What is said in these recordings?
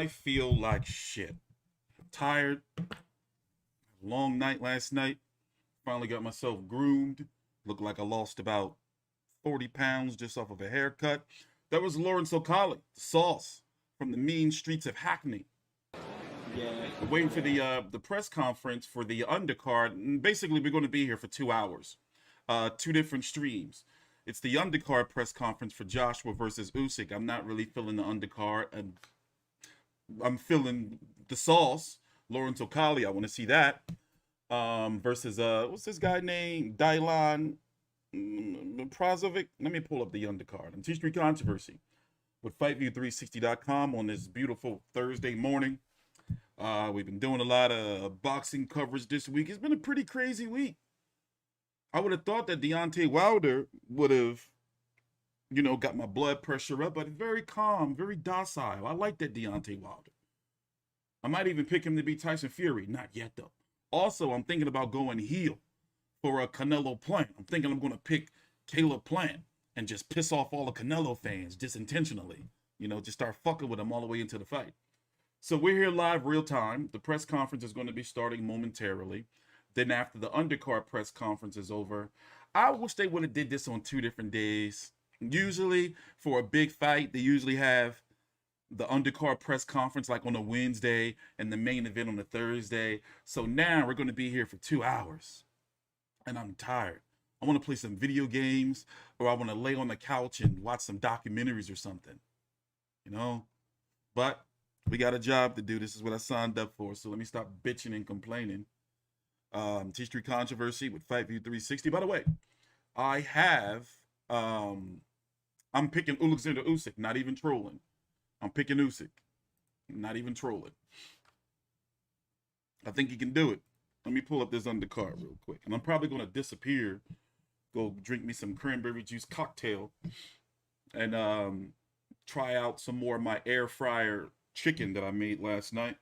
I feel like shit. I'm tired. Long night last night. Finally got myself groomed. Looked like I lost about 40 pounds just off of a haircut. That was Lawrence Okolie, the sauce from the mean streets of Hackney. Yeah. Waiting for the press conference for the undercard. And basically, we're going to be here for 2 hours. Two different streams. It's the undercard press conference for Joshua versus Usyk. I'm not really feeling the undercard, and I'm feeling the sauce. Lawrence Okolie, I want to see that. Versus what's this guy named? Dylan Prasovic. Let me pull up the undercard. I'm T-Street Controversy with FightView360.com on this beautiful Thursday morning. We've been doing a lot of boxing coverage this week. It's been a pretty crazy week. I would have thought that Deontay Wilder would have, got my blood pressure up, but very calm, very docile. I like that Deontay Wilder. I might even pick him to beat Tyson Fury. Not yet, though. Also, I'm thinking about going heel for a Canelo Plant. I'm thinking I'm going to pick Caleb Plant and just piss off all the Canelo fans just intentionally. Just start fucking with them all the way into the fight. So we're here live real time. The press conference is going to be starting momentarily. Then after the undercard press conference is over, I wish they would have did this on 2 different days. Usually for a big fight, they usually have the undercard press conference like on a Wednesday and the main event on a Thursday. So now we're going to be here for 2 hours and I'm tired. I want to play some video games, or I want to lay on the couch and watch some documentaries or something, but we got a job to do. This is what I signed up for. So let me stop bitching and complaining. T-Street Controversy with FightView360. By the way, I have, I'm picking Alexander Usyk, not even trolling. I'm picking Usyk, not even trolling. I think he can do it. Let me pull up this undercard real quick. And I'm probably going to disappear, go drink me some cranberry juice cocktail, and try out some more of my air fryer chicken that I made last night.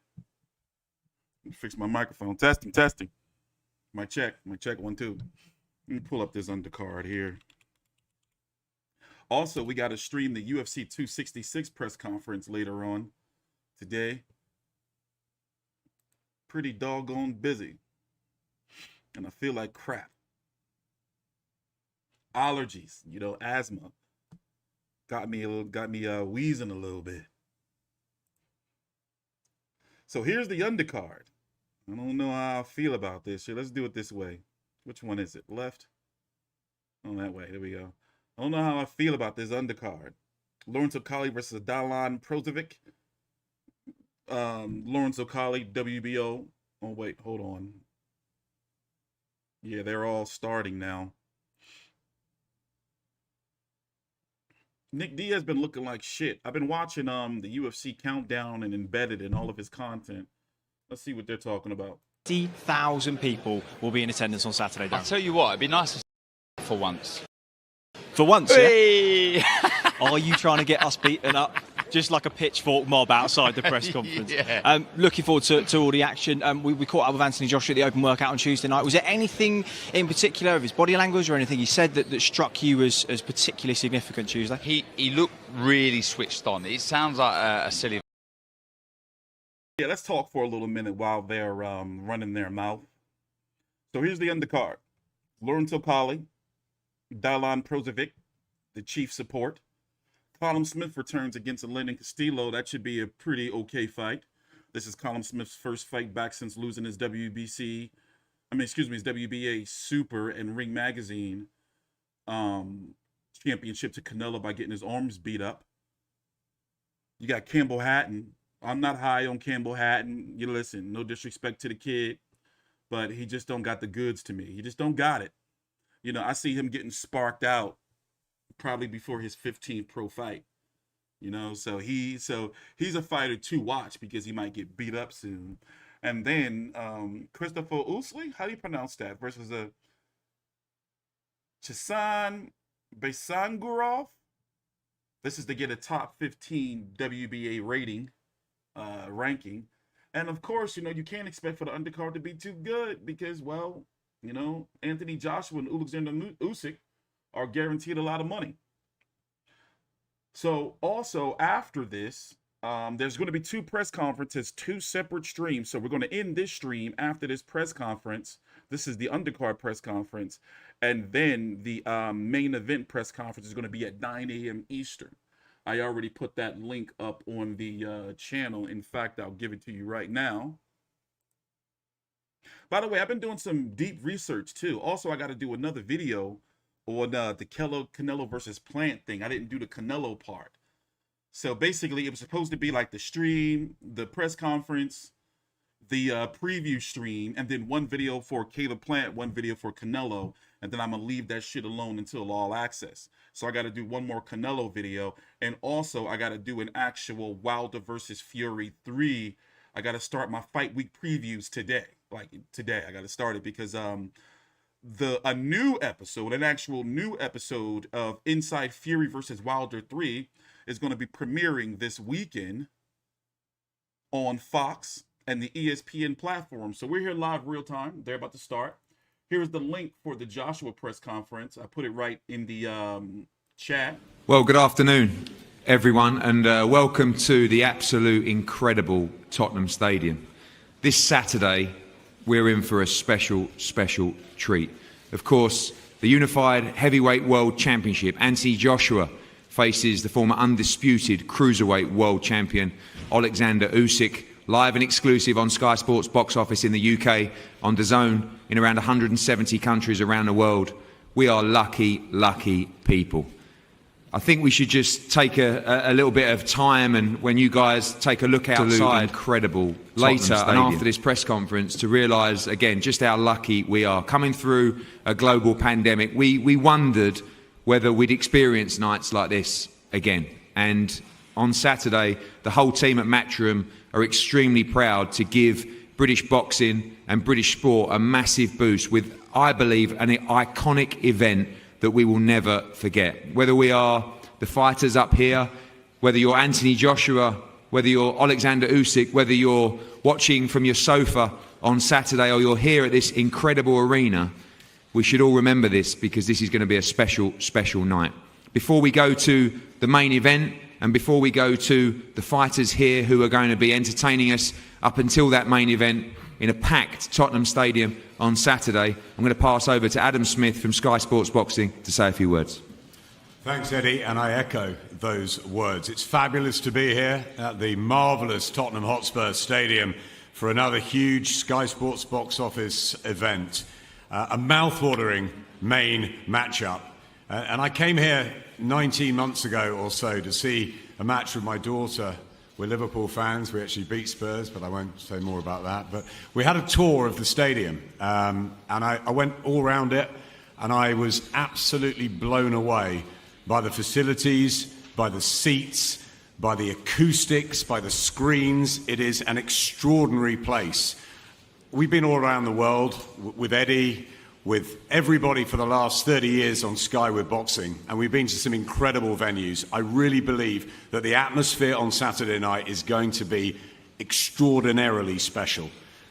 Fix my microphone. Testing. My check 1 2. Let me pull up this undercard here. Also, we got to stream the UFC 266 press conference later on today. Pretty doggone busy. And I feel like crap. Allergies, asthma. Got me wheezing a little bit. So here's the undercard. I don't know how I feel about this shit. Let's do it this way. Which one is it? Left? Oh, that way. There we go. I don't know how I feel about this undercard. Lawrence Okolie versus Dylan Prasovic. Lawrence Okolie, WBO. Oh, wait. Hold on. Yeah, they're all starting now. Nick Diaz has been looking like shit. I've been watching the UFC Countdown and Embedded and all of his content. Let's see what they're talking about. 50,000 people will be in attendance on Saturday. I'll tell you what, it'd be nice to for once. For once, Hey! yeah? Are you trying to get us beaten up? Just like a pitchfork mob outside the press conference. Yeah. Looking forward to all the action. We caught up with Anthony Joshua at the open workout on Tuesday night. Was there anything in particular of his body language or anything he said that struck you as particularly significant Tuesday? He looked really switched on. It sounds like a silly... Yeah, let's talk for a little minute while they're running their mouth. So here's the undercard. Lawrence Okolie, Dylan Prasovic, the chief support. Callum Smith returns against Alexander Castillo. That should be a pretty okay fight. This is Callum Smith's first fight back since losing his his WBA Super and Ring Magazine championship to Canelo by getting his arms beat up. You got Campbell Hatton. I'm not high on Campbell Hatton. You listen, no disrespect to the kid, but he just don't got the goods to me. He just don't got it. I see him getting sparked out probably before his 15th pro fight. So he's a fighter to watch because he might get beat up soon. And then Christopher Oosley, how do you pronounce that? Versus a Chisan Basangrilov. This is to get a top 15 WBA rating. Ranking. And of course, you can't expect for the undercard to be too good because, well, Anthony Joshua and Alexander Usyk are guaranteed a lot of money. So also after this, There's going to be 2 press conferences, 2 separate streams. So we're going to end this stream after this press conference. This is the undercard press conference. And then the main event press conference is going to be at 9 a.m. Eastern. I already put that link up on the channel. In fact, I'll give it to you right now. By the way, I've been doing some deep research too. Also, I got to do another video on the Canelo versus Plant thing. I didn't do the Canelo part. So basically, it was supposed to be like the stream, the press conference, the preview stream, and then one video for Caleb Plant, one video for Canelo, and then I'm gonna leave that shit alone until all access. So I got to do one more Canelo video, and also I got to do an actual Wilder versus Fury 3. I got to start my fight week previews today. Like today, I got to start it because a new episode, an actual new episode of Inside Fury versus Wilder 3 is going to be premiering this weekend on Fox and the ESPN platform. So we're here live real time. They're about to start. Here's the link for the Joshua press conference. I put it right in the chat. Well, good afternoon, everyone, and welcome to the absolute incredible Tottenham Stadium. This Saturday, we're in for a special, special treat. Of course, the Unified Heavyweight World Championship. Anthony Joshua faces the former Undisputed Cruiserweight World Champion, Alexander Usyk, live and exclusive on Sky Sports box office in the UK, on DAZN, in around 170 countries around the world. We are lucky, lucky people. I think we should just take a little bit of time, and when you guys take a look outside, incredible later and after this press conference, to realise again just how lucky we are. Coming through a global pandemic, we wondered whether we'd experience nights like this again. And on Saturday, the whole team at Matchroom are extremely proud to give British boxing and British sport a massive boost with, I believe, an iconic event that we will never forget. Whether we are the fighters up here, whether you're Anthony Joshua, whether you're Alexander Usyk, whether you're watching from your sofa on Saturday or you're here at this incredible arena, we should all remember this, because this is going to be a special, special night. Before we go to the main event and before we go to the fighters here who are going to be entertaining us up until that main event in a packed Tottenham Stadium on Saturday, I'm going to pass over to Adam Smith from Sky Sports Boxing to say a few words. Thanks, Eddie, and I echo those words. It's fabulous to be here at the marvellous Tottenham Hotspur Stadium for another huge Sky Sports box office event, a mouth-watering main matchup. And I came here 19 months ago or so to see a match with my daughter. We're Liverpool fans. We actually beat Spurs, but I won't say more about that. But we had a tour of the stadium, and I went all around it, and I was absolutely blown away by the facilities, by the seats, by the acoustics, by the screens. It is an extraordinary place. We've been all around the world with Eddie, with everybody for the last 30 years on Sky with boxing, and we've been to some incredible venues. I really believe that the atmosphere on Saturday night is going to be extraordinarily special.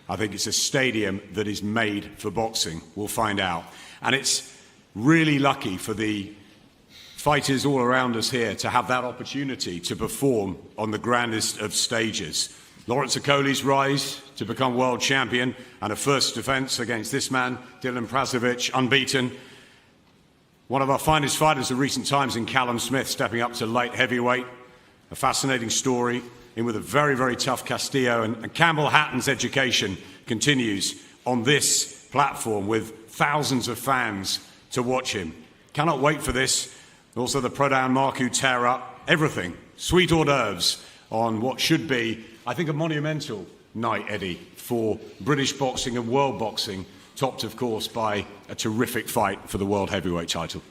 I think it's a stadium that is made for boxing. We'll find out. And it's really lucky for the fighters all around us here to have that opportunity to perform on the grandest of stages. Lawrence Okolie's rise to become world champion, and a first defence against this man, Prasovic, unbeaten. One of our finest fighters of recent times in Callum Smith stepping up to light heavyweight. A fascinating story, in with a very, very tough Castillo. And Campbell Hatton's education continues on this platform with thousands of fans to watch him. Cannot wait for this. Also the Prodan Marku tear up. Everything. Sweet hors d'oeuvres on what should be, I think, a monumental night, Eddie, for British boxing and world boxing, topped, of course, by a terrific fight for the world heavyweight title.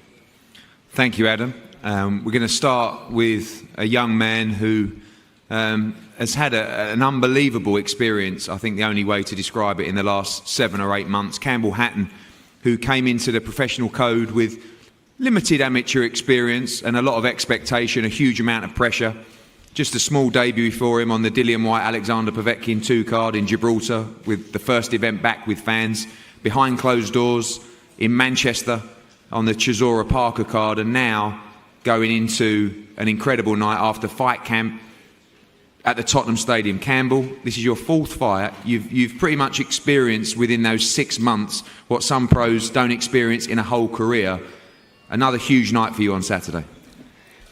Thank you, Adam. We're going to start with a young man who has had an unbelievable experience, I think the only way to describe it, in the last 7 or 8 months. Campbell Hatton, who came into the professional code with limited amateur experience and a lot of expectation, a huge amount of pressure. Just a small debut for him on the Dillian White Alexander Povetkin 2 card in Gibraltar, with the first event back with fans, behind closed doors in Manchester on the Chisora Parker card, and now going into an incredible night after fight camp at the Tottenham Stadium. Campbell, this is your 4th fight. You've pretty much experienced within those 6 months what some pros don't experience in a whole career. Another huge night for you on Saturday.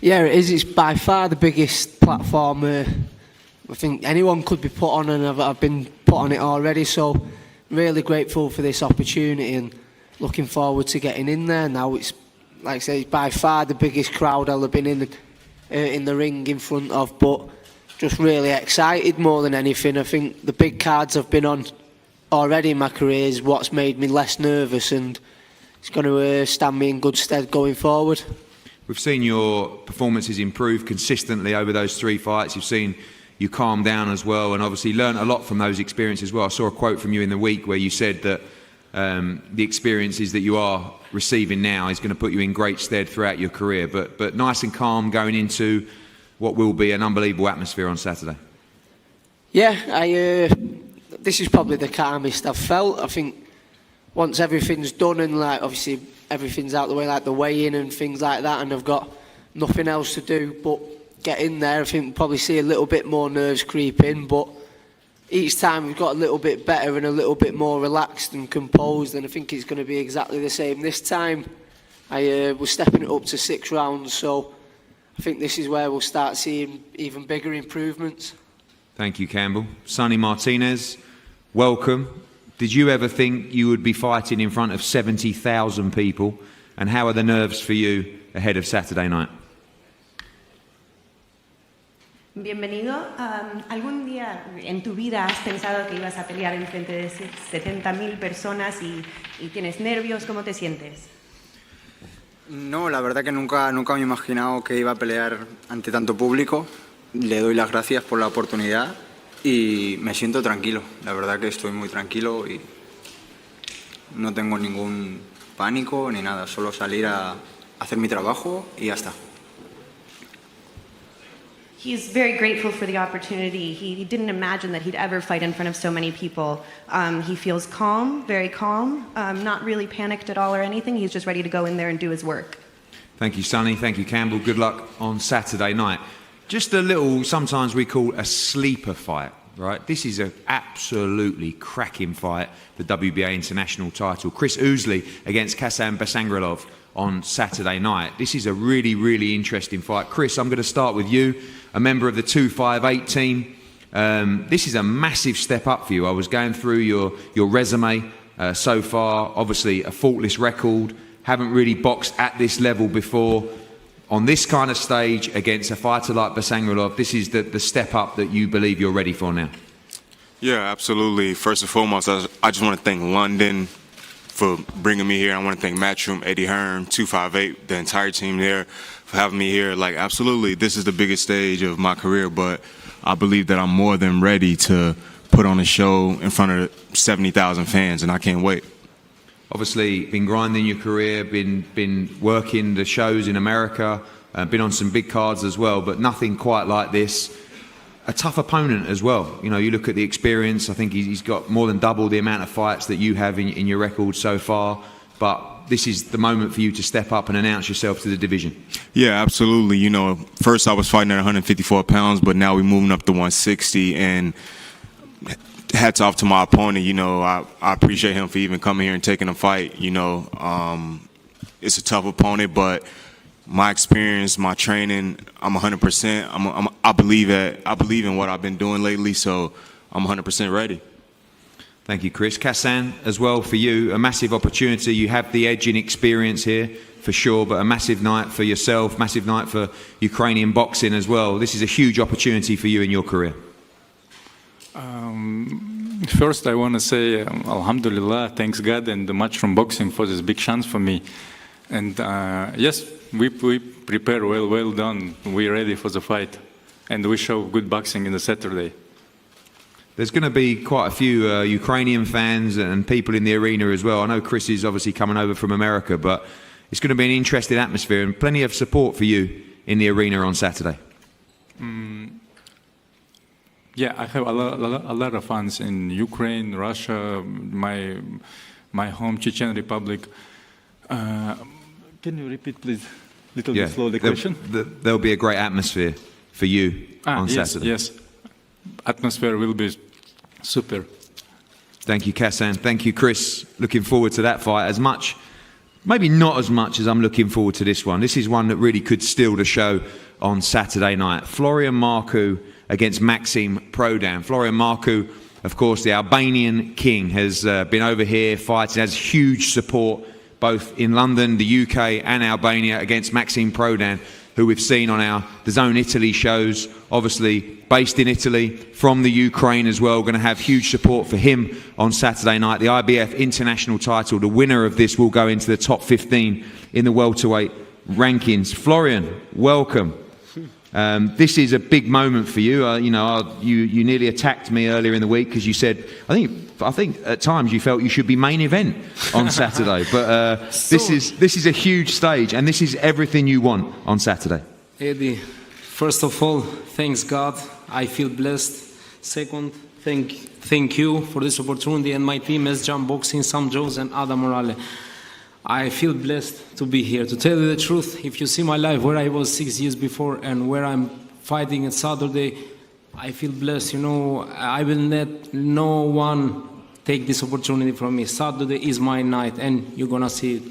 Yeah, it is. It's by far the biggest platform I think anyone could be put on, and I've been put on it already, so really grateful for this opportunity and looking forward to getting in there. Now it's, like I say, it's by far the biggest crowd I'll have been in the ring in front of, but just really excited more than anything. I think the big cards I've been on already in my career is what's made me less nervous, and it's going to stand me in good stead going forward. We've seen your performances improve consistently over those 3 fights. You've seen you calm down as well, and obviously learned a lot from those experiences as well. I saw a quote from you in the week where you said that the experiences that you are receiving now is going to put you in great stead throughout your career. But nice and calm going into what will be an unbelievable atmosphere on Saturday. Yeah, this is probably the calmest I've felt. I think once everything's done and like obviously everything's out the way, like the weigh-in and things like that, and I've got nothing else to do but get in there, I think we'll probably see a little bit more nerves creep in, but each time we've got a little bit better and a little bit more relaxed and composed, and I think it's going to be exactly the same this time. We're stepping it up to 6 rounds, so I think this is where we'll start seeing even bigger improvements. Thank you, Campbell. Sonny Martinez, welcome. Did you ever think you would be fighting in front of 70,000 people? And how are the nerves for you ahead of Saturday night? Bienvenido. ¿Algún día en tu vida has pensado que ibas a pelear en frente de 70.000 personas y tienes nervios? ¿Cómo te sientes? No, la verdad que nunca me he imaginado que iba a pelear ante tanto público. Le doy las gracias por la oportunidad y me siento tranquilo. La verdad que estoy muy tranquilo y no tengo ningún pánico ni nada. Solo salir a hacer mi trabajo y ya está. He's very grateful for the opportunity. He didn't imagine that he'd ever fight in front of so many people. He feels calm, very calm, not really panicked at all or anything. He's just ready to go in there and do his work. Thank you, Sonny. Thank you, Campbell. Good luck on Saturday night. Just a little, sometimes we call a sleeper fight, right? This is an absolutely cracking fight, the WBA International title. Chris Oosley against Basangrilov on Saturday night. This is a really, really interesting fight. Chris, I'm going to start with you, a member of the 258 team. This is a massive step up for you. I was going through your resume so far. Obviously, a faultless record. Haven't really boxed at this level before. On this kind of stage against a fighter like Basangrilov, this is the step up that you believe you're ready for now. Yeah, absolutely. First and foremost, I just want to thank London for bringing me here. I want to thank Matchroom, Eddie Hearn, 258, the entire team there for having me here. Like, absolutely, this is the biggest stage of my career, but I believe that I'm more than ready to put on a show in front of 70,000 fans, and I can't wait. Obviously, been grinding your career, been working the shows in America, been on some big cards as well, but nothing quite like this. A tough opponent as well. You know, you look at the experience, I think he's got more than double the amount of fights that you have in your record so far, but this is the moment for you to step up and announce yourself to the division. Yeah, absolutely. You know, first I was fighting at 154 pounds, but now we're moving up to 160, and hats off to my opponent. You know, I appreciate him for even coming here and taking a fight. You know, it's a tough opponent, but my experience, my training, I'm 100%. I believe in what I've been doing lately, so I'm 100% ready. Thank you, Chris. Kassan, as well for you, a massive opportunity. You have the edge in experience here, for sure, but a massive night for yourself, massive night for Ukrainian boxing as well. This is a huge opportunity for you in your career. First, I want to say, Alhamdulillah, thanks God and the Matchroom Boxing for this big chance for me. And yes, we prepare well done. We're ready for the fight. And we show good boxing in the Saturday. There's going to be quite a few Ukrainian fans and people in the arena as well. I know Chris is obviously coming over from America, but it's going to be an interesting atmosphere and plenty of support for you in the arena on Saturday. Yeah, I have a lot of fans in Ukraine, Russia, my home, Chechen Republic. Can you repeat, please, little bit slow the question? There'll be a great atmosphere for you on Saturday. Yes. atmosphere will be super. Thank you, Kassan. Thank you, Chris. Looking forward to that fight as much, maybe not as much as I'm looking forward to this one. This is one that really could steal the show on Saturday night. Florian Marku against Maxim Prodan. Florian Marku, of course, the Albanian king, has been over here fighting, has huge support both in London, the UK and Albania against Maxim Prodan, who we've seen on our DAZN Italy shows, obviously based in Italy, from the Ukraine as well. We're going to have huge support for him on Saturday night. The IBF international title, the winner of this will go into the top 15 in the welterweight rankings. Florian, welcome. This is a big moment for you. You nearly attacked me earlier in the week because you said, I think at times you felt you should be main event on Saturday. But this is a huge stage, and this is everything you want on Saturday. Eddie, first of all, thanks God. I feel blessed. Second, thank you for this opportunity and my team, SJAM Boxing, Sam Jones and Adam Morale. I feel blessed to be here. To tell you the truth, if you see my life where I was 6 years before and where I'm fighting at Saturday, I feel blessed. I will let no one take this opportunity from me. Saturday is my night, and you're going to see it.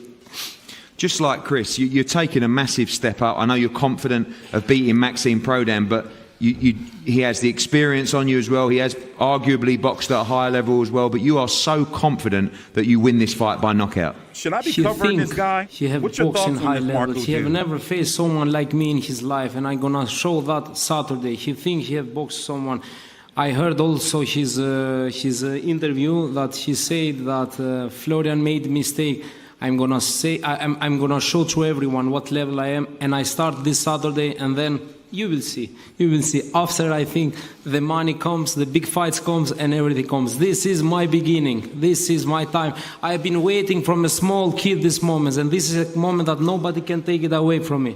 Just like Chris, you're taking a massive step up. I know you're confident of beating Maxim Prodan, but he has the experience on you as well. He has arguably boxed at a higher level as well, but you are so confident that you win this fight by knockout. Should I be covering this guy? He have What's your boxing thoughts on high this, level. Marku? He have never faced someone like me in his life, and I'm gonna show that Saturday. He think he have boxed someone. I heard also his interview that he said that Florian made mistake. I'm gonna say I'm gonna show to everyone what level I am, and I start this Saturday, and then you will see. You will see. After, I think, the money comes, the big fights comes, and everything comes. This is my beginning. This is my time. I have been waiting from a small kid this moment, and this is a moment that nobody can take it away from me.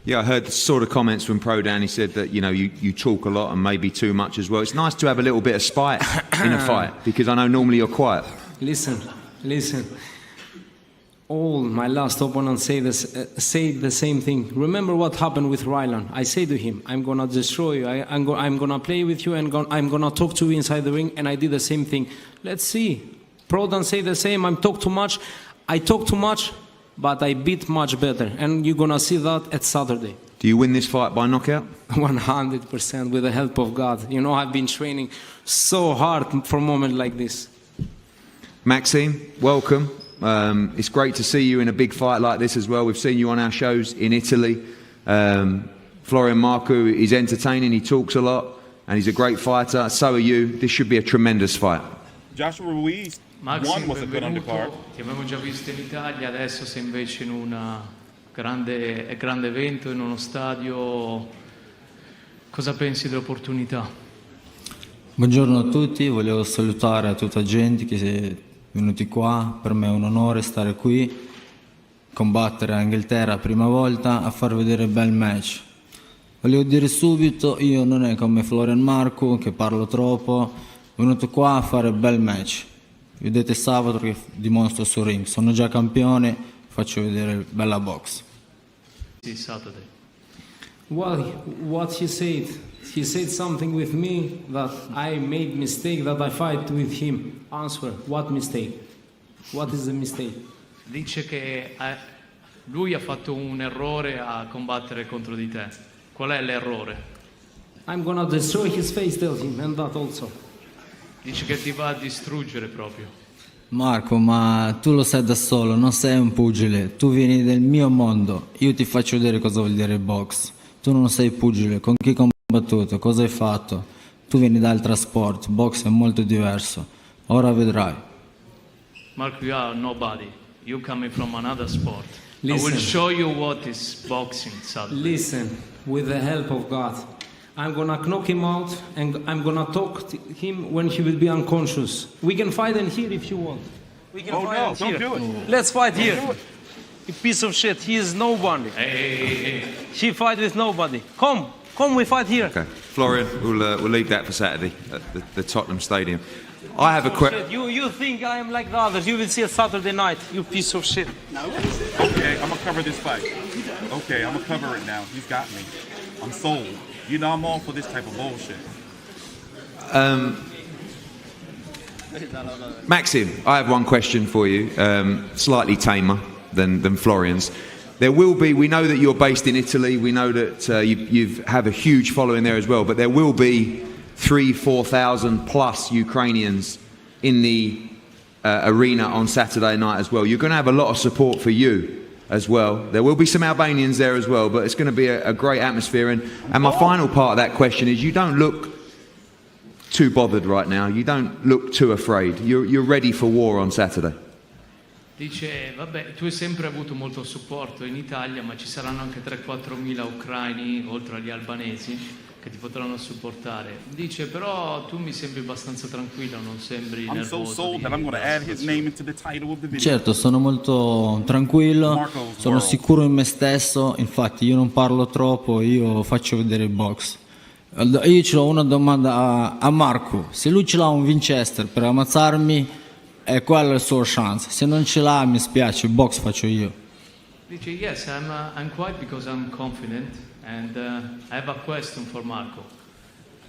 Yeah, I heard the sort of comments from Prodan. He said that, you talk a lot and maybe too much as well. It's nice to have a little bit of spite in a fight, because I know normally you're quiet. Listen. All my last opponents say the same thing. Remember what happened with Rylan. I say to him, I'm going to destroy you. I'm going to play with you, and I'm going to talk to you inside the ring, and I did the same thing. Let's see. Prodan say the same. I talk too much, but I beat much better. And you're going to see that at Saturday. Do you win this fight by knockout? 100% with the help of God. I've been training so hard for a moment like this. Maxime, welcome. It's great to see you in a big fight like this as well. We've seen you on our shows in Italy. Florian Marku is entertaining, he talks a lot, and he's a great fighter. So are you. This should be a tremendous fight. Joshua Ruiz won with a good undercard. Ti abbiamo già visto in Italia, adesso sei invece in un grande evento, in uno stadio. Cosa pensi dell'opportunità? Buongiorno a tutti, volevo salutare a tutta la gente che è venuti qua. Per me è un onore stare qui, combattere a Inghilterra prima volta, a far vedere un bel match. Volevo dire subito, io non è come Florian Marku che parlo troppo, sono venuto qua a fare un bel match. Vedete sabato che dimostro sul ring, sono già campione, faccio vedere bella box. Saturday. Well, what he said something with me that I made mistake, that I fight with him. Answer, what mistake? What is the mistake? Dice che lui ha fatto un errore a combattere contro di te. Qual è l'errore? I'm gonna destroy his face, tell him, and that also. Dice che ti va a distruggere proprio. Marco, ma tu lo sai da solo, non sei un pugile, tu vieni del mio mondo, io ti faccio vedere cosa vuol dire box. Tu non sei pugile, con chi hai combattuto, cosa hai fatto? Tu vieni da altro sport, box è molto diverso. Ora vedrai. Marku, you are nobody. You coming from another sport. Listen. I will show you what is boxing, Saturday. Listen, with the help of God, I'm gonna knock him out, and I'm gonna talk to him when he will be unconscious. We can fight in here if you want. We can fight in here. Don't do it. Let's fight here. You piece of shit. He is nobody. Hey. He fight with nobody. Come, we fight here. Okay, Florian, we'll leave that for Saturday at the Tottenham Stadium. I have a question. You think I am like the others? You will see it Saturday night. You piece of shit. Okay, I'm gonna cover this fight. Okay, I'm gonna cover it now. He's got me. I'm sold. I'm all for this type of bullshit. Maxim, I have one question for you, slightly tamer than Florian's. There will be, we know that you're based in Italy, we know that you have a huge following there as well, but there will be 3,000-4,000 plus Ukrainians in the arena on Saturday night as well. You're going to have a lot of support for you as well. There will be some Albanians there as well, but it's going to be a great atmosphere. And my final part of that question is, you don't look too bothered right now. You don't look too afraid. You're ready for war on Saturday. Dice, vabbè, tu hai sempre avuto molto supporto in Italia, ma ci saranno anche 3-4 mila ucraini, oltre agli albanesi, che ti potranno supportare. Dice, però tu mi sembri abbastanza tranquillo, non sembri nervoso. Certo, sono molto tranquillo, sono sicuro in me stesso, infatti io non parlo troppo, io faccio vedere il box. Io ce l'ho una domanda a Marku, se lui ce l'ha un Winchester per ammazzarmi, è quella la sua chance, se non ce l'ha mi spiace, il box faccio io. Dice, yes, I'm quiet because I'm confident, and I have a question for Marku.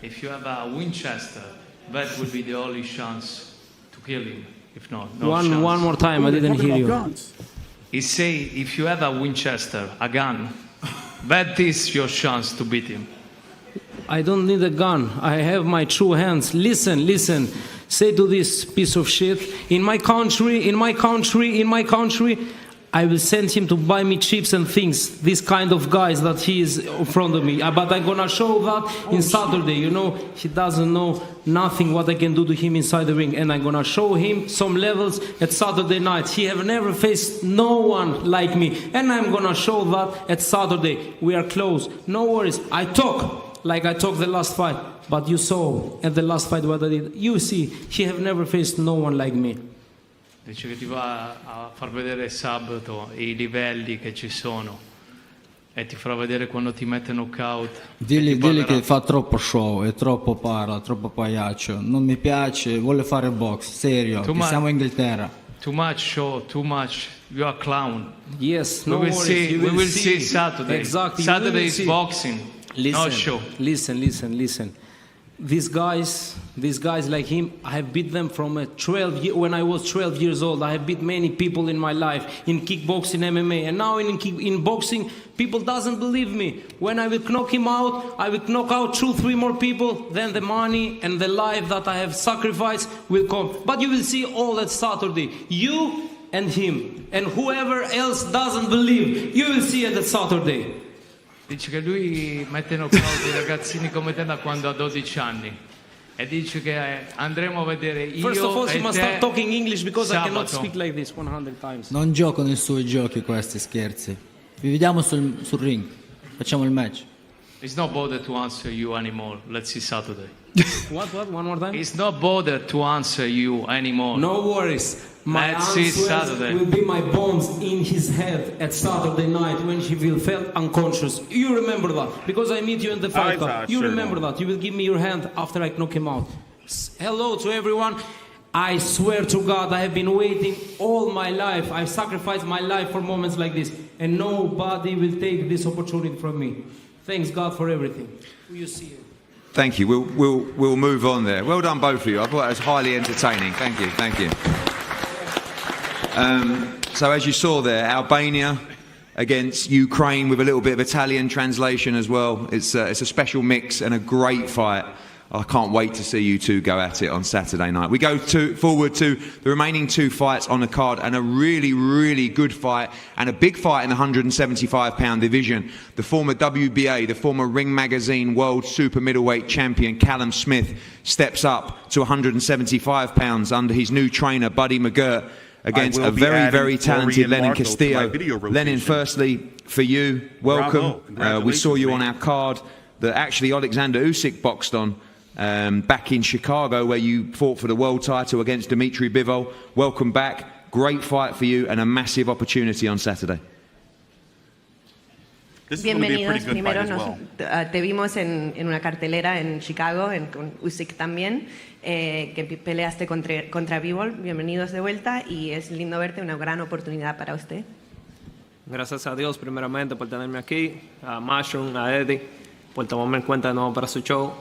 If you have a Winchester, that would be the only chance to kill him. If not, no chance. One more time, I didn't hear you. He say, if you have a Winchester, a gun, that is your chance to beat him. I don't need a gun, I have my true hands. Listen, say to this piece of shit, in my country, I will send him to buy me chips and things, this kind of guys that he is in front of me. But I'm gonna show that in Saturday, you know, he doesn't know nothing what I can do to him inside the ring. And I'm gonna show him some levels at Saturday night. He have never faced no one like me. And I'm gonna show that at Saturday. We are close, no worries. I talk like I talked the last fight. But you saw at the last fight what I did. You see, he have never faced no one like me. Dice che ti va a far vedere sabato i livelli che ci sono e ti farà vedere quando ti mette knockout. Dilli che fa troppo show, è troppo parla, troppo pagliaccio. Non mi piace, vuole fare box, serio, che siamo in Inghilterra. Too much show, too much. You are a clown. Yes, we will see Saturday. Exactly. Saturday is boxing. No show. Listen. These guys like him, I have beat them from when I was 12 years old. I have beat many people in my life, in kickboxing, MMA, and now in boxing, people doesn't believe me. When I will knock him out, I will knock out 2-3 more people, then the money and the life that I have sacrificed will come. But you will see all that Saturday. You and him, and whoever else doesn't believe, you will see it that Saturday. Dice che lui mette knockout i ragazzini come te da quando ha 12 anni e dice che andremo a vedere io First of all, e you must te start talking English because sabato. I cannot speak like this 100 times. Non gioco nei suoi giochi questi scherzi. Vi vediamo sul ring, facciamo il match. He's not bothered to answer you anymore. Let's see Saturday. What? One more time? He's not bothered to answer you anymore. No worries. My Let's see answers Saturday. will be my bones in his head at Saturday night when he will feel unconscious. You remember that because I meet you in the fight club. You remember that. You will give me your hand after I knock him out. Hello to everyone. I swear to God, I have been waiting all my life. I've sacrificed my life for moments like this, and nobody will take this opportunity from me. Thanks God for everything. You see it. Thank you. We'll move on there. Well done, both of you. I thought it was highly entertaining. Thank you. So as you saw there, Albania against Ukraine with a little bit of Italian translation as well. It's a special mix and a great fight. I can't wait to see you two go at it on Saturday night. We go forward to the remaining 2 fights on the card, and a really, really good fight and a big fight in the 175-pound division. The former WBA, the former Ring Magazine World Super Middleweight Champion Callum Smith steps up to 175 pounds under his new trainer Buddy McGirt against a very, very talented Lenin Castillo. Lenin, firstly, for you, welcome. We saw you on our card that actually Alexander Usyk boxed on back in Chicago, where you fought for the world title against Dmitry Bivol. Welcome back. Great fight for you and a massive opportunity on Saturday. Bienvenidos. Primero te vimos en una cartelera en Chicago, con Usyk también, que peleaste contra Bivol. Bienvenidos de vuelta y es lindo verte, una gran oportunidad para usted. Gracias a Dios primeramente por tenerme aquí, a Mushroom, a Eddie, por tomarme en cuenta de nuevo para su show.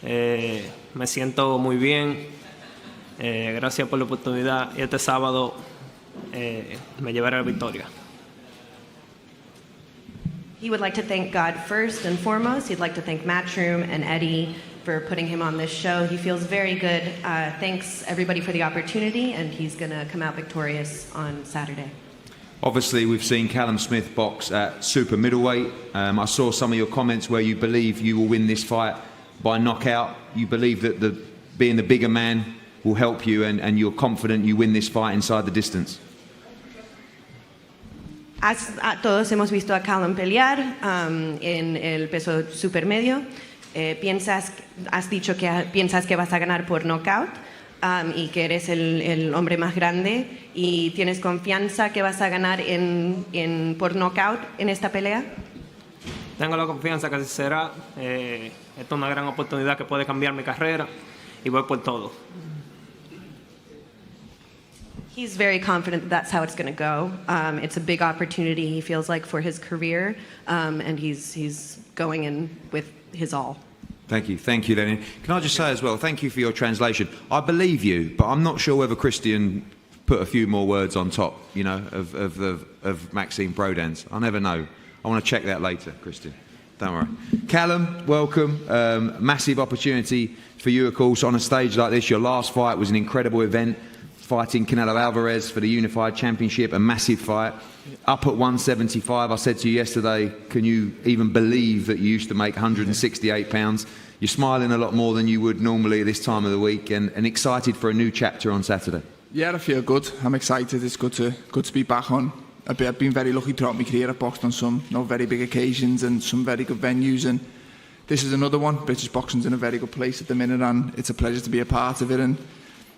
Me siento muy bien. Gracias por la oportunidad. Y este sábado me llevaré la victoria. He would like to thank God first and foremost. He'd like to thank Matchroom and Eddie for putting him on this show. He feels very good. Thanks everybody for the opportunity, and he's going to come out victorious on Saturday. Obviously, we've seen Callum Smith box at super middleweight. I saw some of your comments where you believe you will win this fight by knockout. You believe that being the bigger man will help you, and you're confident you win this fight inside the distance. Todos hemos visto a Callum pelear en el peso supermedio. Has dicho que piensas que vas a ganar por knockout y que eres el hombre más grande y tienes confianza que vas a ganar por knockout en esta pelea. Tengo la confianza que así será. Esta es una gran oportunidad que puede cambiar mi carrera y voy por todo. He's very confident that that's how it's going to go. It's a big opportunity, he feels like, for his career, and he's going in with his all. Thank you, Lenin. Can I just say as well, thank you for your translation. I believe you, but I'm not sure whether Christian put a few more words on top, you know, of Maxime Prodan's. I never know. I want to check that later, Christian. Don't worry. Callum, welcome. Massive opportunity for you, of course, on a stage like this. Your last fight was an incredible event, fighting Canelo Alvarez for the Unified Championship, a massive fight. Up at 175, I said to you yesterday, can you even believe that you used to make 168 pounds? You're smiling a lot more than you would normally at this time of the week, and excited for a new chapter on Saturday. Yeah, I feel good. I'm excited. It's good to be back on. I've been very lucky throughout my career. I've boxed on some very big occasions and some very good venues, and this is another one. British boxing's in a very good place at the minute, and it's a pleasure to be a part of it. And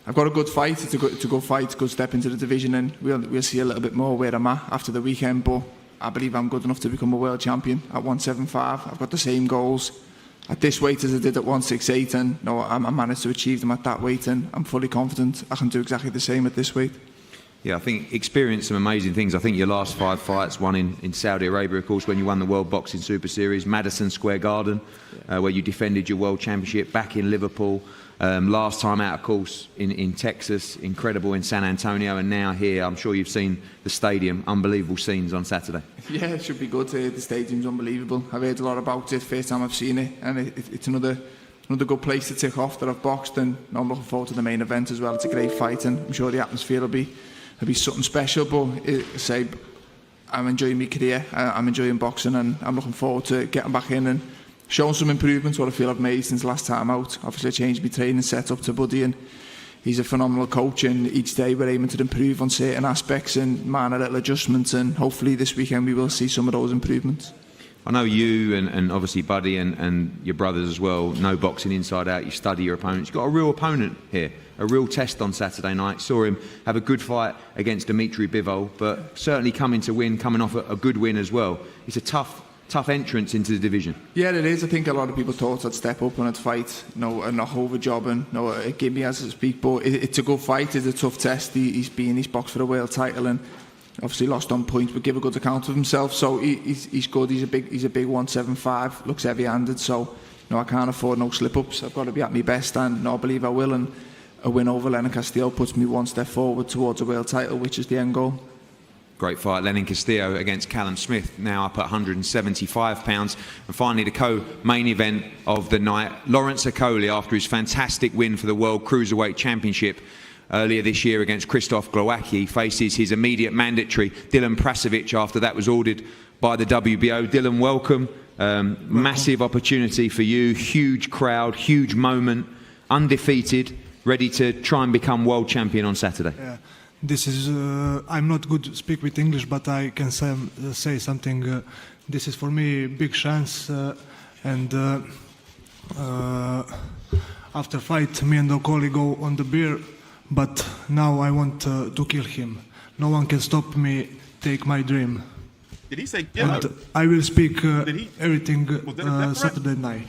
I've got a good fight. It's a good fight, good step into the division, and we'll see a little bit more where I'm at after the weekend. But I believe I'm good enough to become a world champion at 175. I've got the same goals at this weight as I did at 168, and I managed to achieve them at that weight, and I'm fully confident I can do exactly the same at this weight. Yeah, I think experienced some amazing things. I think your last 5 fights, one in Saudi Arabia, of course, when you won the World Boxing Super Series, Madison Square Garden, where you defended your World Championship, back in Liverpool, last time out, of course, in Texas, incredible in San Antonio, and now here. I'm sure you've seen the stadium, unbelievable scenes on Saturday. Yeah, it should be good. The stadium's unbelievable. I've heard a lot about it, first time I've seen it, and it's another good place to tick off that I've boxed, and I'm looking forward to the main event as well. It's a great fight, and I'm sure the atmosphere will be something special. But I'm enjoying my career, I'm enjoying boxing, and I'm looking forward to getting back in and showing some improvements what I feel I've made since last time out. Obviously I changed my training set up to Buddy, and he's a phenomenal coach, and each day we're aiming to improve on certain aspects and minor little adjustments, and hopefully this weekend we will see some of those improvements. I know you and obviously Buddy and your brothers as well know boxing inside out. You study your opponents. You've got a real opponent here, a real test on Saturday night. Saw him have a good fight against Dimitri Bivol, but certainly coming off a good win as well. It's a tough entrance into the division. Yeah, it is. I think a lot of people thought I'd step up and I'd fight, a knock-over job and a gimme, as I speak. But it's a good fight. It's a tough test. He's boxed for a world title and obviously lost on points, but give a good account of himself. So he's good. He's a big 175. Looks heavy-handed. So I can't afford no slip-ups. I've got to be at my best, and I believe I will. And a win over Lenin Castillo puts me one step forward towards a world title, which is the end goal. Great fight, Lenin Castillo against Callum Smith, now up at 175 pounds. And finally, the co-main event of the night, Lawrence Okolie, after his fantastic win for the World Cruiserweight Championship earlier this year against Krzysztof Glowacki, faces his immediate mandatory, Dylan Prasovic, after that was ordered by the WBO. Dylan, welcome. Massive opportunity for you, huge crowd, huge moment, undefeated, ready to try and become world champion on Saturday. Yeah. This is, I'm not good to speak with English, but I can say something. This is for me a big chance, and after fight, me and Okolie go on the beer, but now I want to kill him. No one can stop me, take my dream. Did he say kill? And I will speak everything Saturday night.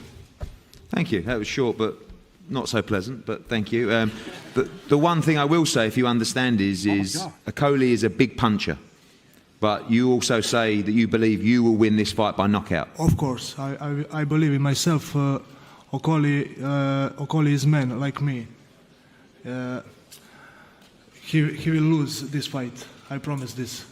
Thank you. That was short, but not so pleasant, but thank you. The one thing I will say, if you understand, is Okolie is a big puncher, but you also say that you believe you will win this fight by knockout. Of course, I believe in myself. Okolie is man like me. He will lose this fight. I promise this.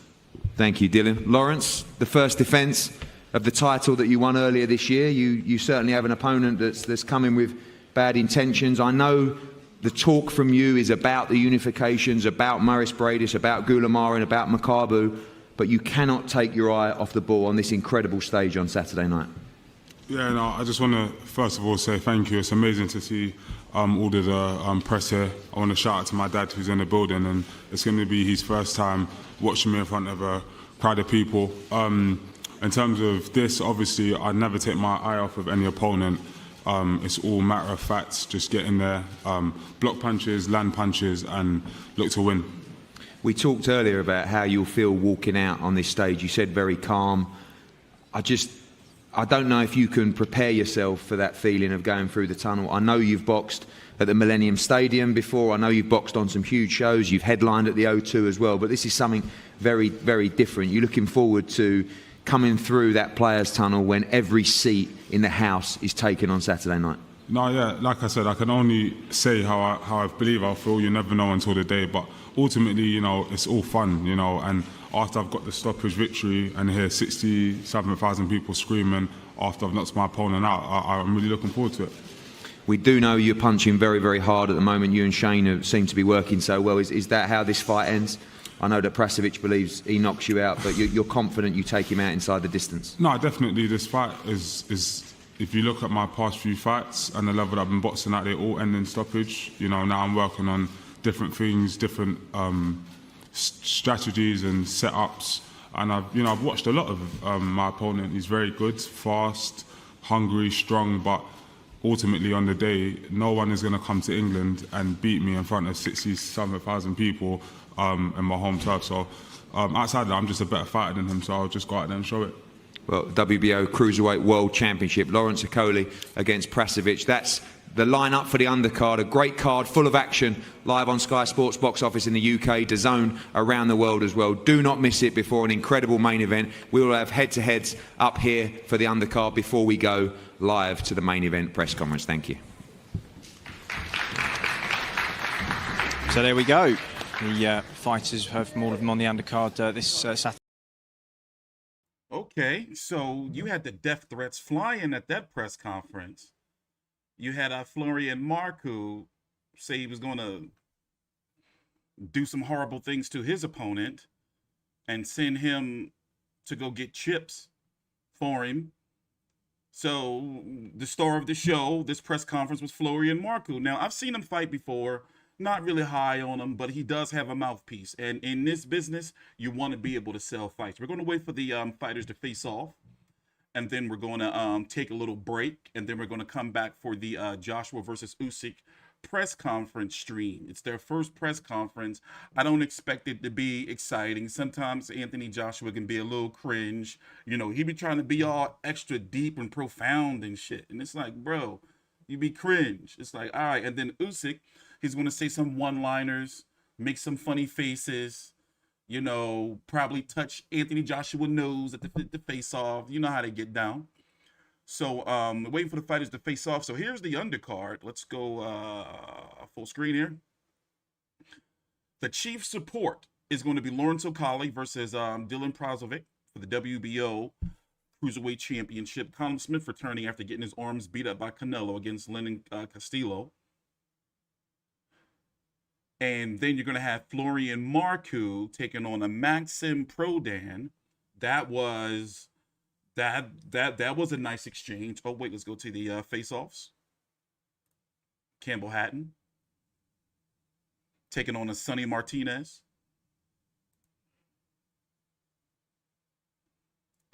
Thank you, Dylan. Lawrence, the first defence of the title that you won earlier this year. You certainly have an opponent that's coming with bad intentions. I know the talk from you is about the unifications, about Maurice Bradis, about Gulamar and about Makabu, but you cannot take your eye off the ball on this incredible stage on Saturday night. Yeah, no, I just want to first of all say thank you. It's amazing to see all of the press here. I want to shout out to my dad who's in the building, and it's going to be his first time watching me in front of a crowd of people. In terms of this, obviously, I never take my eye off of any opponent. It's all matter of fact, just get in there, block punches, land punches, and look to win. We talked earlier about how you'll feel walking out on this stage. You said very calm. I don't know if you can prepare yourself for that feeling of going through the tunnel. I know you've boxed at the Millennium Stadium before. I know you've boxed on some huge shows. You've headlined at the O2 as well. But this is something very, very different. You're looking forward to coming through that players' tunnel when every seat in the house is taken on Saturday night. No, yeah, like I said, I can only say how I believe I'll feel. You never know until the day. But ultimately, you know, it's all fun, you know. And after I've got the stoppage victory and hear 67,000 people screaming after I've knocked my opponent out, I'm really looking forward to it. We do know you're punching very, very hard at the moment. You and Shane seem to be working so well. Is that how this fight ends? I know that Prasovic believes he knocks you out, but you're confident you take him out inside the distance? No, definitely. This fight is if you look at my past few fights and the level I've been boxing at, they all end in stoppage. You know, now I'm working on different things, different strategies and setups. And I've watched a lot of my opponent. He's very good, fast, hungry, strong, but ultimately on the day, no one is going to come to England and beat me in front of 67,000 people in my home turf. So outside that, I'm just a better fighter than him, so I'll just go out there and show it. Well, WBO Cruiserweight World Championship, Lawrence Okolie against Prasovic. That's the lineup for the undercard. A great card, full of action, live on Sky Sports box office in the UK, DAZN around the world as well. Do not miss it before an incredible main event. We will have head-to-heads up here for the undercard before we go live to the main event press conference. Thank you. So there we go. The fighters have more of them on the undercard this Saturday. Okay, so you had the death threats flying at that press conference. You had Florian Marku say he was going to do some horrible things to his opponent and send him to go get chips for him. So the star of the show, this press conference, was Florian Marku. Now, I've seen him fight before. Not really high on him, but he does have a mouthpiece. And in this business, you want to be able to sell fights. We're going to wait for the fighters to face off. And then we're going to take a little break. And then we're going to come back for the Joshua versus Usyk press conference stream. It's their first press conference. I don't expect it to be exciting. Sometimes Anthony Joshua can be a little cringe. You know, he be trying to be all extra deep and profound and shit. And it's like, bro, you be cringe. It's like, all right. And then Usyk, he's going to say some one-liners, make some funny faces, you know, probably touch Anthony Joshua's nose at the face-off. You know how they get down. So waiting for the fighters to face off. So here's the undercard. Let's go full screen here. The chief support is going to be Lawrence Okolie versus Dylan Prasovic for the WBO Cruiserweight Championship. Callum Smith returning after getting his arms beat up by Canelo against Lennon Castillo. And then you're going to have Florian Marku taking on a Maxim Prodan. That was a nice exchange. Oh, wait, let's go to the face-offs. Campbell Hatton taking on a Sonny Martinez.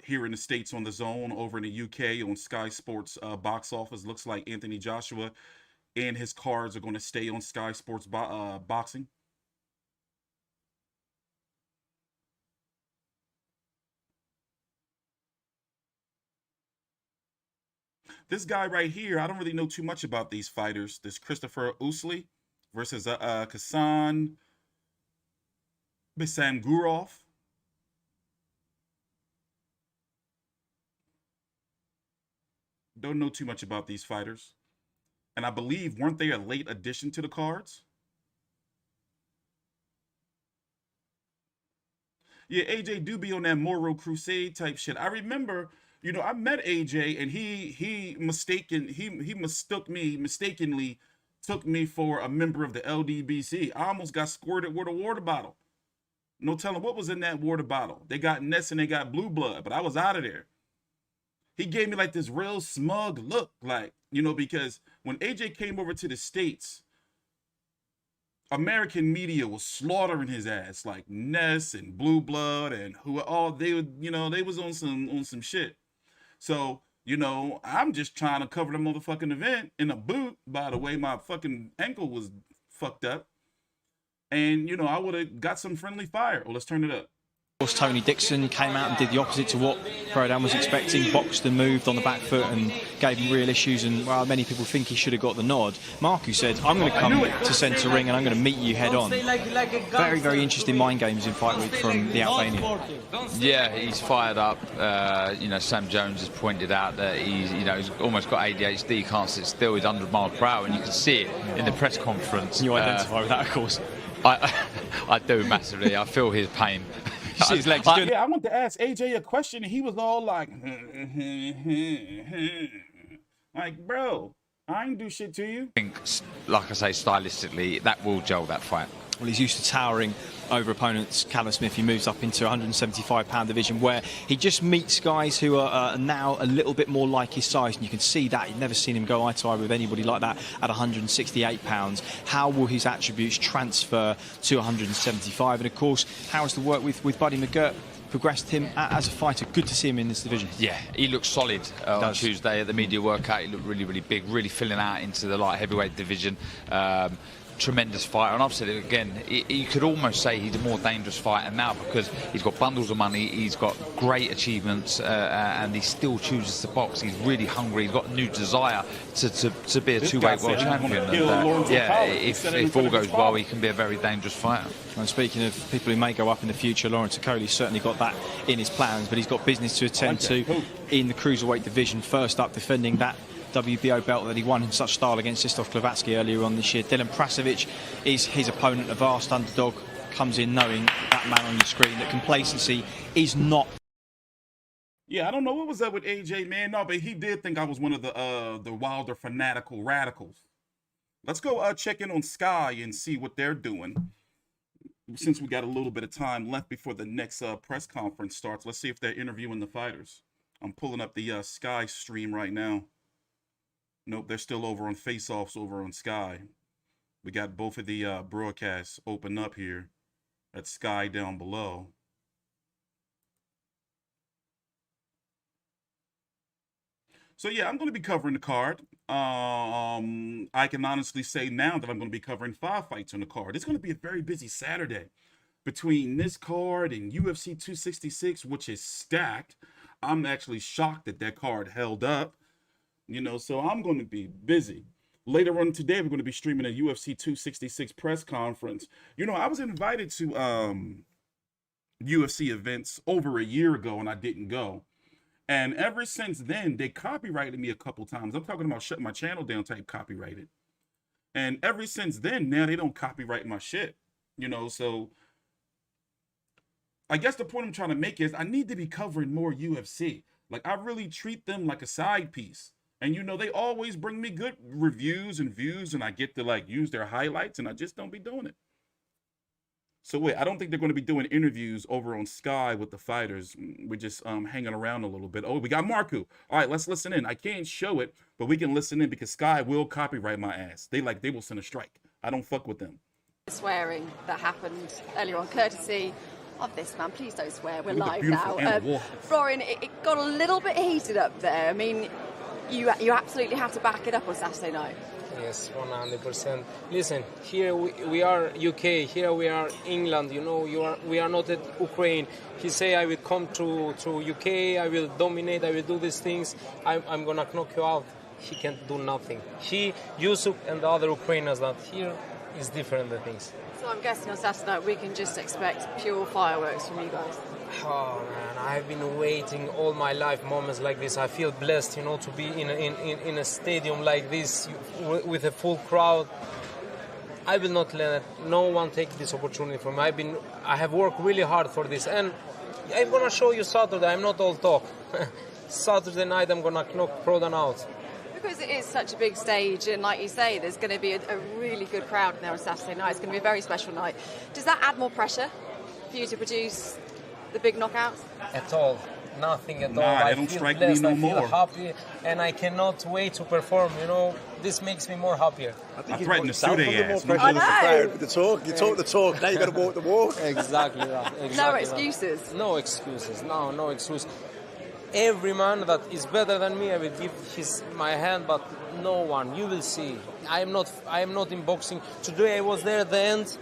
Here in the States on the DAZN, over in the UK on Sky Sports box office. Looks like Anthony Joshua and his cards are going to stay on Sky Sports boxing. This guy right here, I don't really know too much about these fighters. This Christopher Oosley versus Basangrilov. Don't know too much about these fighters. And I believe, weren't they a late addition to the cards? Yeah, AJ do be on that moral crusade type shit. I remember, you know, I met AJ and he mistakenly took me for a member of the LDBC. I almost got squirted with a water bottle. No telling what was in that water bottle. They got Ness and they got Blue Blood, but I was out of there. He gave me like this real smug look, like, you know, because when AJ came over to the States, American media was slaughtering his ass, like Ness and Blue Blood and who all they would, you know, they was on some shit. So, you know, I'm just trying to cover the motherfucking event in a boot. By the way, my fucking ankle was fucked up. And, you know, I would have got some friendly fire. Well, let's turn it up. Of course, Tony Dixon came out and did the opposite to what Prodan was expecting, boxed and moved on the back foot and gave him real issues, and well, many people think he should have got the nod. Marku said, I'm going to come to centre ring and I'm going to meet you head on. Very, very interesting mind games in fight week from the Albanian. Yeah, he's fired up. You know, Sam Jones has pointed out that he's almost got ADHD, he can't sit still, he's 100 miles per hour, and you can see it in the press conference. You identify with that, of course. I do massively. I feel his pain. His legs yeah, I wanted to ask AJ a question, and he was all like, like, bro, I ain't do shit to you. I think, like I say, stylistically, that will gel that fight. Well, he's used to towering over opponents. Callum Smith, he moves up into 175-pound division where he just meets guys who are now a little bit more like his size, and you can see that. You've never seen him go eye to eye with anybody like that at 168 pounds. How will his attributes transfer to 175? And of course, how has the work with Buddy McGirt progressed him as a fighter? Good to see him in this division. Yeah, he looked solid on Tuesday at the media workout. He looked really, really big, really filling out into the light heavyweight division. Tremendous fighter, and I've said it again, you could almost say he's a more dangerous fighter now because he's got bundles of money, he's got great achievements, and he still chooses to box. He's really hungry, he's got a new desire to be a two-weight world champion. And, yeah, if all goes well, he can be a very dangerous fighter. And speaking of people who may go up in the future, Lawrence Okolie certainly got that in his plans, but he's got business to attend to in the cruiserweight division. First up, defending that WBO belt that he won in such style against Krzysztof Klovatsky earlier on this year. Dylan Prasovic is his opponent, a vast underdog, comes in knowing that man on your screen, that complacency is not. Yeah, I don't know what was up with AJ, man. No, but he did think I was one of the wilder fanatical radicals. Let's go check in on Sky and see what they're doing. Since we got a little bit of time left before the next press conference starts, let's see if they're interviewing the fighters. I'm pulling up the Sky stream right now. Nope, they're still over on face-offs over on Sky. We got both of the broadcasts open up here at Sky down below. So yeah, I'm going to be covering the card. I can honestly say now that I'm going to be covering 5 fights on the card. It's going to be a very busy Saturday between this card and UFC 266, which is stacked. I'm actually shocked that that card held up. You know, so I'm going to be busy. Later on today, we're going to be streaming a UFC 266 press conference. You know, I was invited to UFC events over a year ago, and I didn't go. And ever since then, they copyrighted me a couple times. I'm talking about shutting my channel down type copyrighted. And ever since then, now they don't copyright my shit. You know, so I guess the point I'm trying to make is I need to be covering more UFC. Like, I really treat them like a side piece. And, you know, they always bring me good reviews and views, and I get to, like, use their highlights, and I just don't be doing it. So, wait, I don't think they're going to be doing interviews over on Sky with the fighters. We're just hanging around a little bit. Oh, we got Marku. All right, let's listen in. I can't show it, but we can listen in because Sky will copyright my ass. They will send a strike. I don't fuck with them. Swearing that happened earlier on, courtesy of this man. Please don't swear. We're live now. Florian, it got a little bit heated up there. I mean, you absolutely have to back it up on Saturday night. Yes, 100%. Listen, here we are UK, here we are England, you know, we are not at Ukraine. He say I will come to UK, I will dominate, I will do these things, I'm gonna knock you out. He can't do nothing. Usyk and the other Ukrainians, that here is different, the things. So I'm guessing on Saturday night we can just expect pure fireworks from you guys. Oh man, I've been waiting all my life moments like this. I feel blessed, you know, to be in a stadium like this with a full crowd. I will not let no one take this opportunity from me. I have worked really hard for this, and I'm gonna show you Saturday. I'm not all talk. Saturday night I'm gonna knock Prodan out. Because it is such a big stage, and like you say, there's going to be a really good crowd there on Saturday night. It's going to be a very special night. Does that add more pressure for you to produce the big knockouts? At all. Nothing at all. They don't strike me no more. I feel happy, and I cannot wait to perform. You know, this makes me more happier. I threatened to sue their ass. I know. With the talk, you talk the talk. Now you got to walk the walk. Exactly that. Exactly no excuses. That. No excuses. No excuse. Every man that is better than me, I will give my hand, but no one. You will see. I am not in boxing. Today I was there at the end.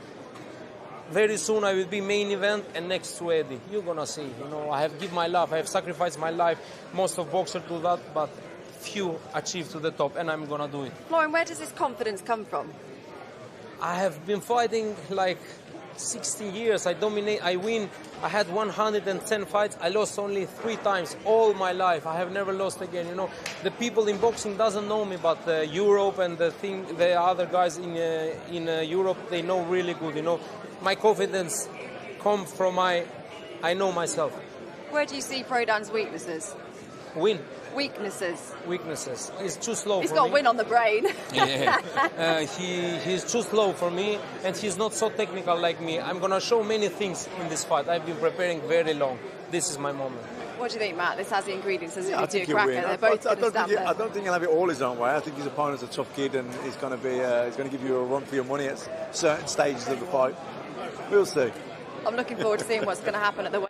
Very soon I will be main event and next to Eddie. You're gonna see. You know, I have given my life. I have sacrificed my life. Most of boxers do that, but few achieve to the top, and I'm gonna do it. Lauren, where does this confidence come from? I have been fighting like 60 years. I dominate. I win. I had 110 fights. I lost only 3 times all my life. I have never lost again. You know, the people in boxing doesn't know me, but Europe and the other guys in Europe, they know really good. You know, my confidence comes from I know myself. Where do you see Prodan's weaknesses? Win. Weaknesses. He's too slow. He's got win on the brain. Yeah. He's too slow for me, and he's not so technical like me. I'm gonna show many things in this fight. I've been preparing very long. This is my moment. What do you think, Matt? This has the ingredients, doesn't it? I think he'll win. They're both I don't think he'll have it all his own way. I think his opponent's a tough kid, and he's going to give you a run for your money at certain stages of the fight. We'll see. I'm looking forward to seeing what's going to happen at the.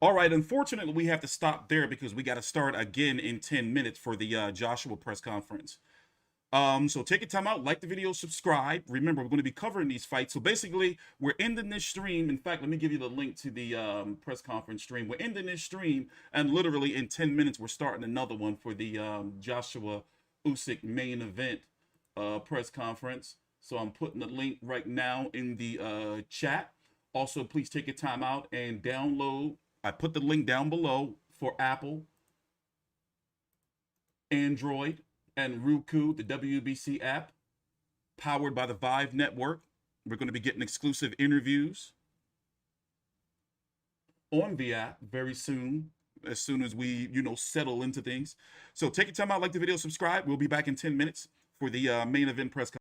All right, unfortunately, we have to stop there because we got to start again in 10 minutes for the Joshua press conference. So take your time out, like the video, subscribe. Remember, we're going to be covering these fights. So basically, we're ending this stream. In fact, let me give you the link to the press conference stream. We're ending this stream, and literally in 10 minutes, we're starting another one for the Joshua Usyk main event press conference. So I'm putting the link right now in the chat. Also, please take your time out and download. I put the link down below for Apple, Android, and Roku, the WBC app, powered by the Vive network. We're going to be getting exclusive interviews on the app very soon, as soon as we, settle into things. So take your time out, like the video, subscribe. We'll be back in 10 minutes for the main event press conference.